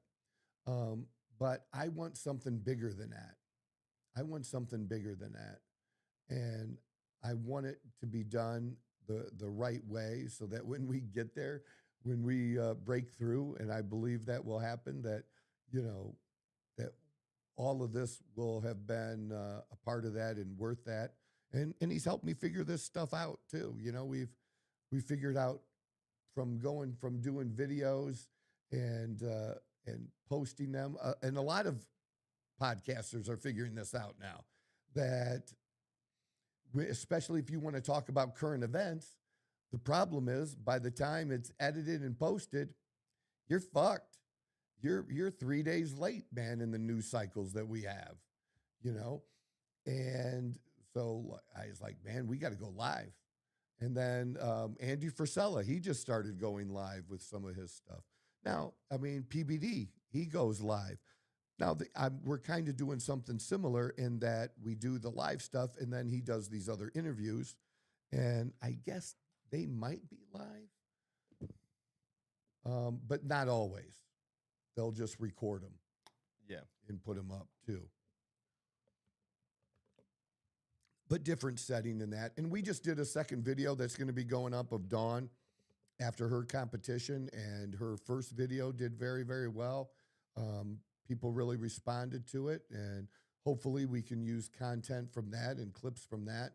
Um, but I want something bigger than that. I want something bigger than that. And I want it to be done the right way so that when we get there, when we break through, and I believe that will happen, that all of this will have been a part of that and worth that. And he's helped me figure this stuff out too. We figured out from going from doing videos and posting them, and a lot of podcasters are figuring this out now. That especially if you want to talk about current events, the problem is by the time it's edited and posted, you're fucked. You're 3 days late, man, in the news cycles that we have, you know? And so I was like, man, we got to go live. And then Andy Frisella, he just started going live with some of his stuff. Now, I mean, PBD, he goes live. Now, we're kind of doing something similar in that we do the live stuff and then he does these other interviews. And I guess they might be live, but not always. They'll just record them. Yeah. And put them up too. But different setting than that. And we just did a second video that's going to be going up of Dawn after her competition. And her first video did very, very well. People really responded to it. And hopefully we can use content from that and clips from that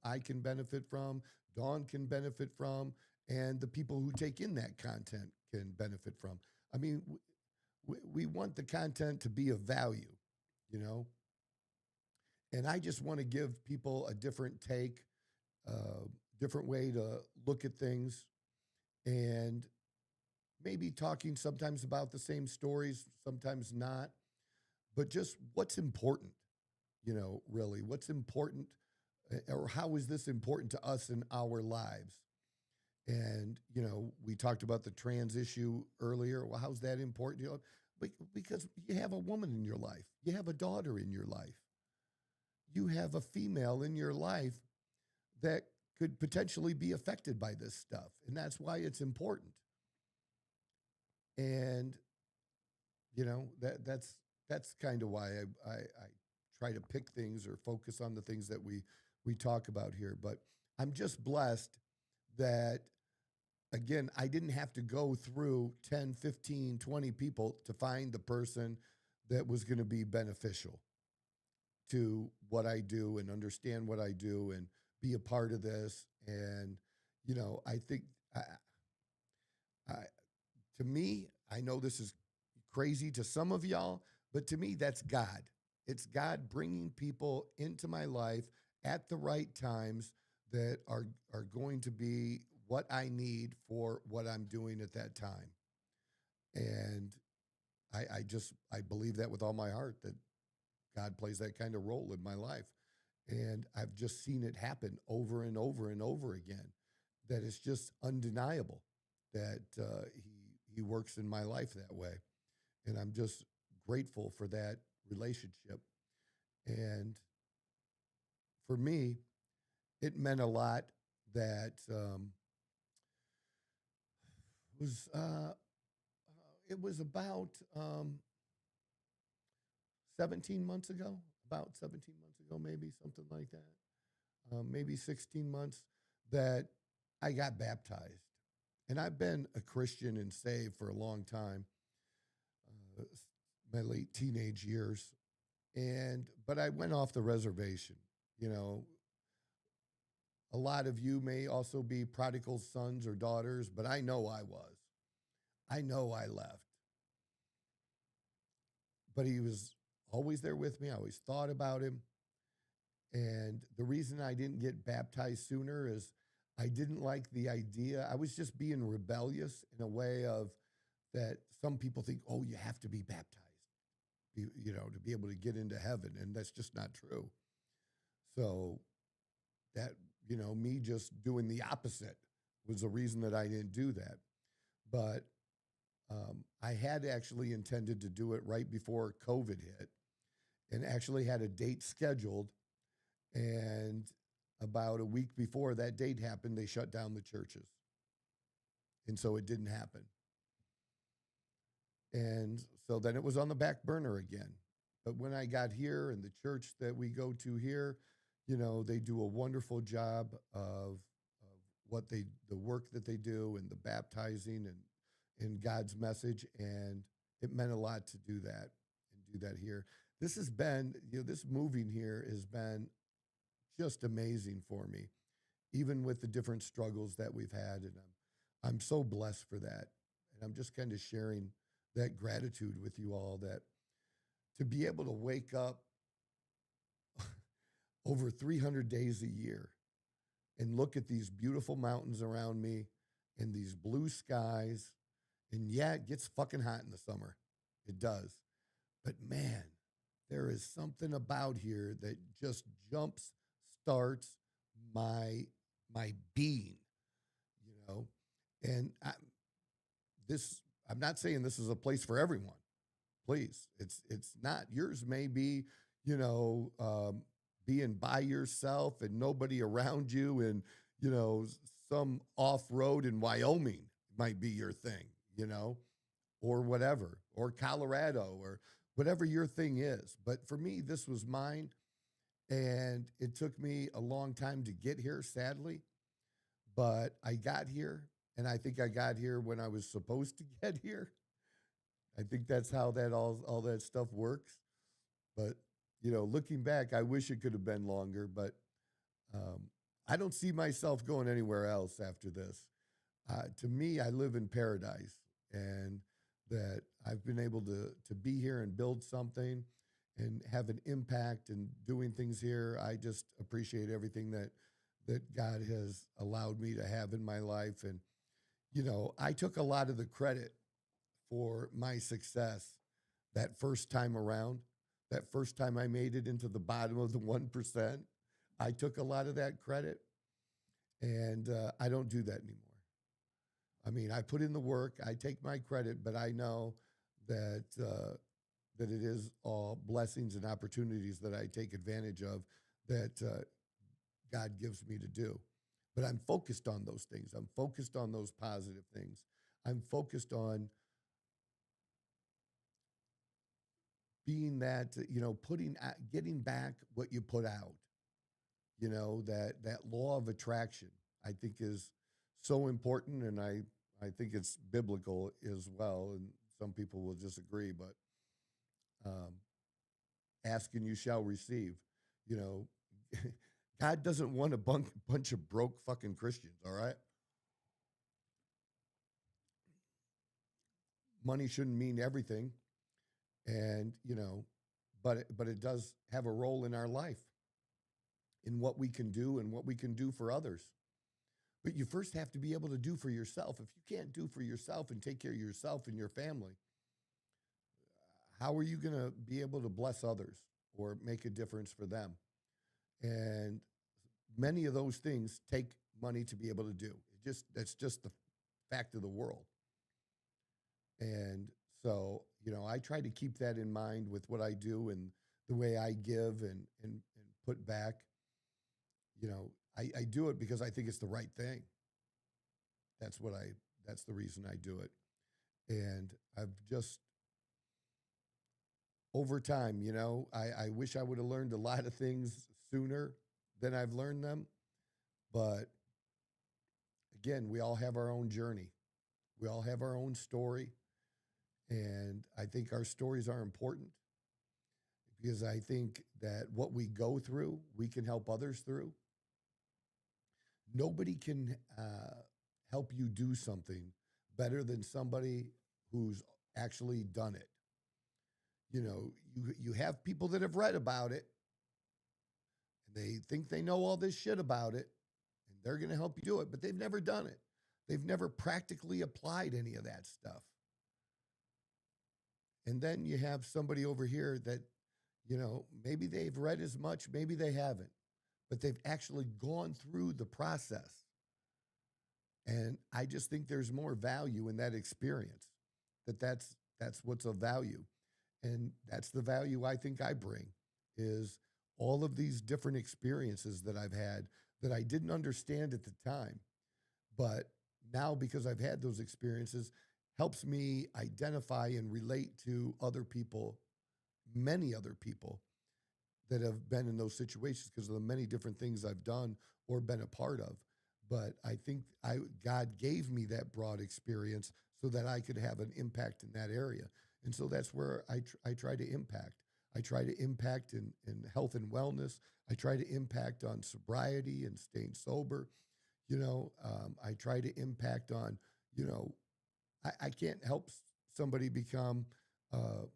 I can benefit from, Dawn can benefit from, and the people who take in that content can benefit from. I mean, we want the content to be of value, you know? And I just want to give people a different take, different way to look at things, and maybe talking sometimes about the same stories, sometimes not, but just what's important, you know, really, what's important, or how is this important to us in our lives? And, you know, we talked about the trans issue earlier. Well, how's that important? You know, because you have a woman in your life. You have a daughter in your life. You have a female in your life that could potentially be affected by this stuff. And that's why it's important. And, you know, that's kind of why I try to pick things or focus on the things that we talk about here. But I'm just blessed that, again, I didn't have to go through 10, 15, 20 people to find the person that was going to be beneficial to what I do and understand what I do and be a part of this. And, you know, I think to me, I know this is crazy to some of y'all, but to me, that's God. It's God bringing people into my life at the right times that are going to be what I need for what I'm doing at that time. And I believe that with all my heart, that God plays that kind of role in my life. And I've just seen it happen over and over and over again, that it's just undeniable that he works in my life that way. And I'm just grateful for that relationship. And for me, it meant a lot that it was about 17 months ago, maybe something like that, maybe 16 months, that I got baptized. And I've been a Christian and saved for a long time, my late teenage years. But I went off the reservation. You know, a lot of you may also be prodigal sons or daughters, but I know I was. I know I left. But he was always there with me. I always thought about him. And the reason I didn't get baptized sooner is I didn't like the idea. I was just being rebellious in a way of that some people think, oh, you have to be baptized, you know, to be able to get into heaven. And that's just not true. So that, you know, me just doing the opposite was the reason that I didn't do that. But I had actually intended to do it right before COVID hit, and actually had a date scheduled. And about a week before that date happened, they shut down the churches. And so it didn't happen. And so then it was on the back burner again. But when I got here, and the church that we go to here, you know, they do a wonderful job of what the work that they do and the baptizing and God's message. And it meant a lot to do that and do that here. This has been, you know, this moving here has been just amazing for me, even with the different struggles that we've had. And I'm so blessed for that. And I'm just kind of sharing that gratitude with you all, that to be able to wake up over 300 days a year and look at these beautiful mountains around me and these blue skies. And yeah, it gets fucking hot in the summer. It does. But man, there is something about here that just jumps starts my my being, you know. And this I'm not saying this is a place for everyone. Please, it's not. Yours may be, you know, being by yourself and nobody around you, and you know, some off road in Wyoming might be your thing, you know, or whatever, or Colorado, or whatever your thing is. But for me, this was mine, and it took me a long time to get here, sadly. But I got here, and I think I got here when I was supposed to get here. I think that's how that all that stuff works. But you know, looking back, I wish it could have been longer. But um, I don't see myself going anywhere else after this. To me, I live in paradise, and that I've been able to be here and build something and have an impact and doing things here. I just appreciate everything that God has allowed me to have in my life. And you know, I took a lot of the credit for my success that first time around. That first time I made it into the bottom of the 1%, I took a lot of that credit, and I don't do that anymore. I mean, I put in the work, I take my credit, but I know that that it is all blessings and opportunities that I take advantage of, that God gives me to do. But I'm focused on those things. I'm focused on those positive things. I'm focused on being that, you know, getting back what you put out. You know, that law of attraction, I think, is so important, and I think it's biblical as well. And some people will disagree, but um, ask and you shall receive. You know, God doesn't want a bunch of broke fucking Christians. All right, money shouldn't mean everything, and you know, but it does have a role in our life, in what we can do and what we can do for others. But you first have to be able to do for yourself. If you can't do for yourself and take care of yourself and your family, how are you going to be able to bless others or make a difference for them? And many of those things take money to be able to do. That's just the fact of the world. And so, you know, I try to keep that in mind with what I do and the way I give and put back. You know, I do it because I think it's the right thing. That's what I that's the reason I do it. And I've just over time, you know, I wish I would have learned a lot of things sooner than I've learned them. But again, we all have our own journey. We all have our own story. And I think our stories are important because I think that what we go through, we can help others through. Nobody can help you do something better than somebody who's actually done it. You know, you have people that have read about it, and they think they know all this shit about it, and they're going to help you do it, but they've never done it. They've never practically applied any of that stuff. And then you have somebody over here that, you know, maybe they've read as much, maybe they haven't, but they've actually gone through the process. And I just think there's more value in that experience. That's what's of value. And that's the value I think I bring, is all of these different experiences that I've had that I didn't understand at the time. But now, because I've had those experiences, helps me identify and relate to other people, many other people that have been in those situations because of the many different things I've done or been a part of. But I think God gave me that broad experience so that I could have an impact in that area. And so that's where I try to impact. I try to impact in health and wellness. I try to impact on sobriety and staying sober. You know, I try to impact on you know, I can't help somebody become, uh,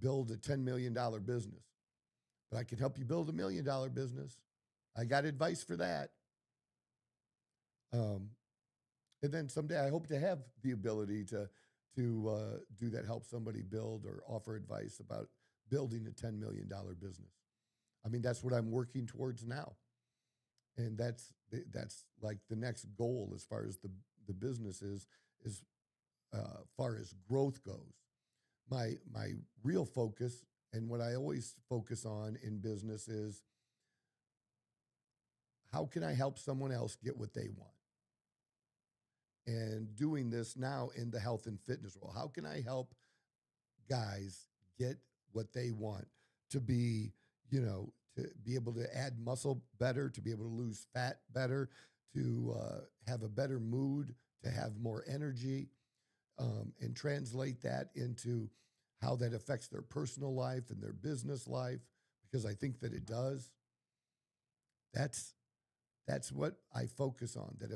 build a $10 million business, but I can help you build $1 million business. I got advice for that. Um, and then someday I hope to have the ability to do that, help somebody build or offer advice about building a $10 million business. I mean, that's what I'm working towards now, and that's like the next goal as far as the business is far as growth goes. My real focus and what I always focus on in business is how can I help someone else get what they want? And doing this now in the health and fitness role, how can I help guys get what they want to be, to be able to add muscle better, to be able to lose fat better, to have a better mood, to have more energy, and translate that into how that affects their personal life and their business life, because I think that it does. That's what I focus on. That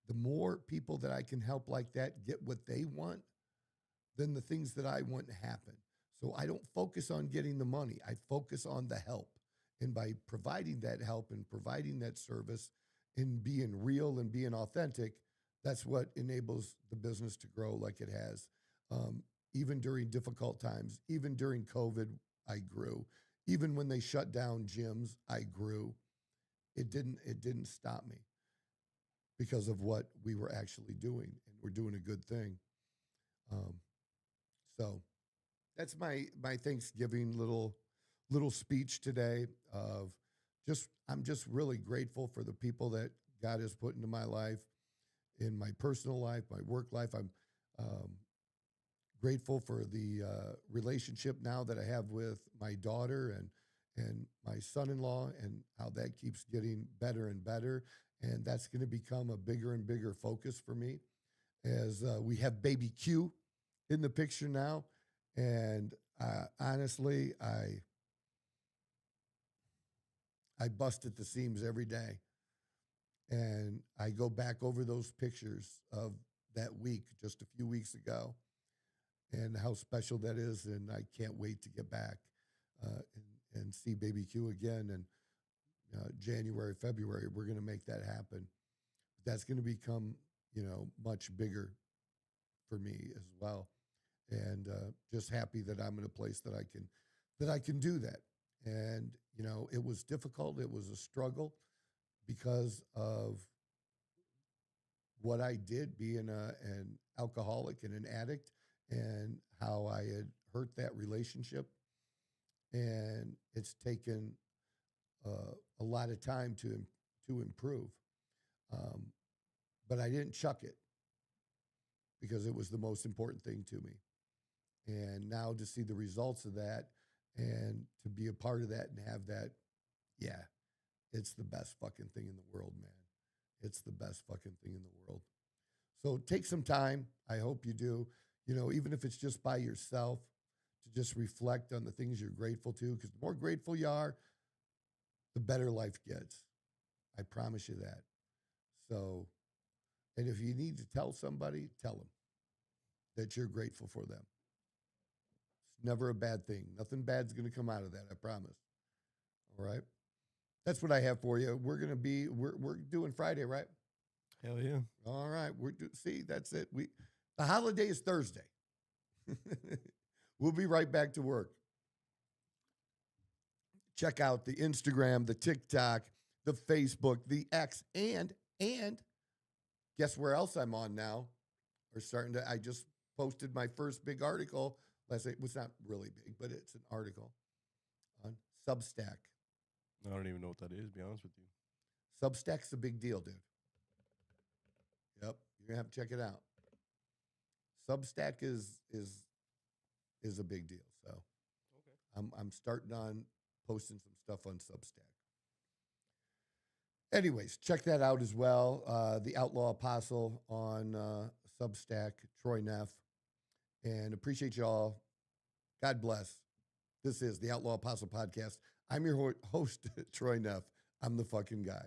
the more people that I can help like that get what they want, then the things that I want happen. So I don't focus on getting the money. I focus on the help. And by providing that help and providing that service and being real and being authentic, that's what enables the business to grow like it has. Even during difficult times, even during COVID, I grew. Even when they shut down gyms, I grew. It didn't stop me because of what we were actually doing, and we're doing a good thing. Um, so that's my Thanksgiving little speech today. Of I'm just really grateful for the people that God has put into my life, in my personal life, my work life. I'm um, grateful for the relationship now that I have with my daughter and my son-in-law, and how that keeps getting better and better. And that's going to become a bigger and bigger focus for me as we have baby Q in the picture now. And honestly, I bust at the seams every day. And I go back over those pictures of that week, just a few weeks ago, and how special that is. And I can't wait to get back and see baby Q again. And January, February, we're going to make that happen. That's going to become, much bigger for me as well. And just happy that I'm in a place that I can do that. And it was difficult. It was a struggle because of what I did, being an alcoholic and an addict, and how I had hurt that relationship. And it's taken a lot of time to improve. Um, but I didn't chuck it because it was the most important thing to me. And now to see the results of that and to be a part of that and have that, yeah, it's the best fucking thing in the world, man. It's the best fucking thing in the world. So take some time. I hope you do, even if it's just by yourself, to just reflect on the things you're grateful to, because the more grateful you are, the better life gets. I promise you that. So, and if you need to tell somebody, tell them that you're grateful for them. It's never a bad thing. Nothing bad's going to come out of that, I promise. All right? That's what I have for you. We're doing Friday, right? Hell yeah. All right. See, that's it. The holiday is Thursday. We'll be right back to work. Check out the Instagram, the TikTok, the Facebook, the X, and guess where else I'm on now? I just posted my first big article last night. It's not really big, but it's an article on Substack. I don't even know what that is, to be honest with you. Substack's a big deal, dude. Yep, you're gonna have to check it out. Substack is a big deal. So okay. I'm starting on posting some stuff on Substack. Anyways, check that out as well. The Outlaw Apostle on Substack, Troy Neff. And appreciate y'all. God bless. This is the Outlaw Apostle Podcast. I'm your host, Troy Neff. I'm the fucking guy.